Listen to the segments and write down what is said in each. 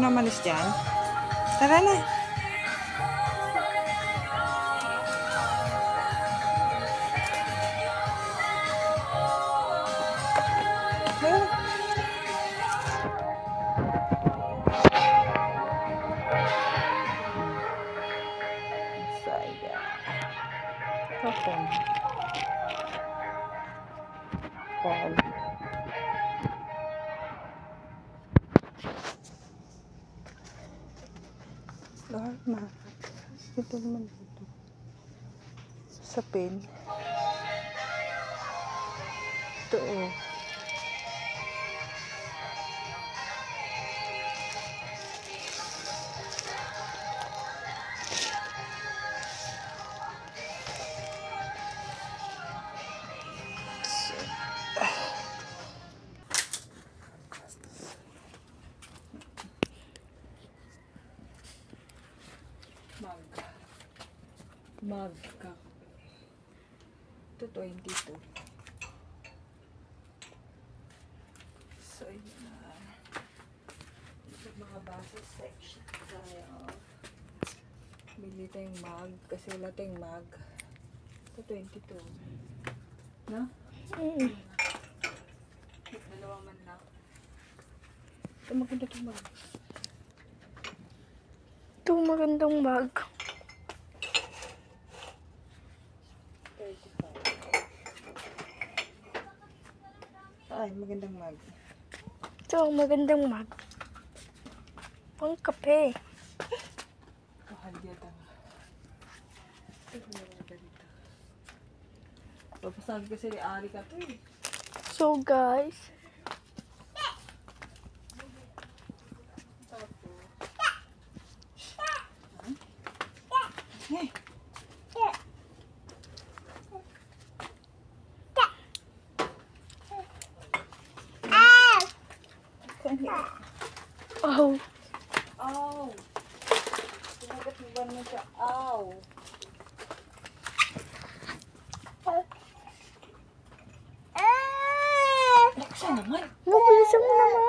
na malis dyan. Tara na. Saya. Kapon. Paul. Lahat na. Ito naman dito. Sa pen. Ito oh. Magka. Ito 22. So, yun na. Ito mga bases section tayo. Bili tayong mag. Kasi wala tayong mag. Ito 22. No? Dalawa man lang. Ito maganda itong mag. Ito magandang mag. Ay, magandang mag. Ito magandang mag. Pang kape. Mahal yata. Ito maganda dito. Papasabi kasi ni Ari ka ito eh. So guys. Oh. Ow! Sinagat mo ba naman siya? Ow! Laksa naman! Mabilisan mo naman.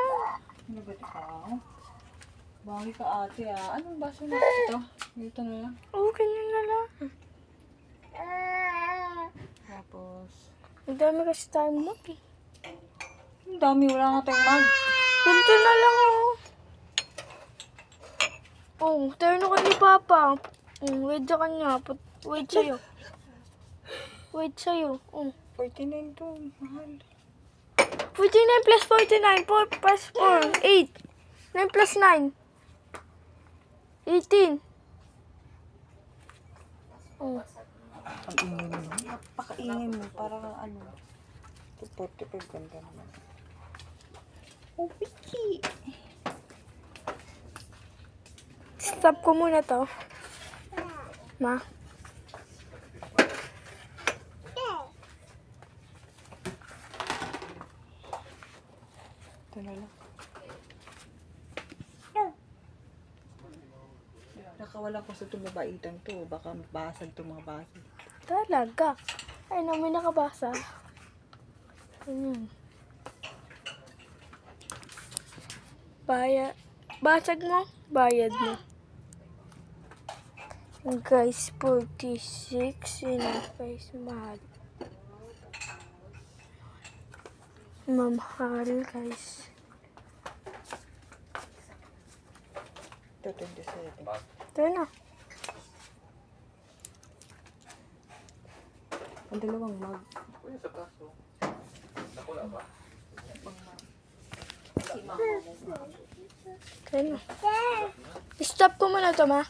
Ano ba ito? Bangi ka ate ah. Anong baso na ito? Dito na lang. Oo, ganyan na lang. Tapos, Ang dami kasi tayong mag eh. ang dami. Wala nga tayong mag. Ganito na lang oh. Oh, tayo na kay ni Papa. Wait sa kanya. Wait sa'yo. Wait sa'yo. 49 to. Mahal. 49 plus 49. 4 plus 4. 8. 9 plus 9. 18. Oh. Ang ingay mo. Napaka-ingay mo. Parang ano. 45 ganda naman. Oh, wiki. Stop ko muna to. Ma. Ito na lang. Nakawala ko sa itong babaitan to. Baka mabasag itong mga baso. Talaga. Ay, na may nakabasa. Bayad. Basag mo, bayad mo. Guys, 46 in a face mahal. Mamahal, guys. Ito 27. Ito na. Ang dalawang mag. Ito na. Stop ko muna to, ma.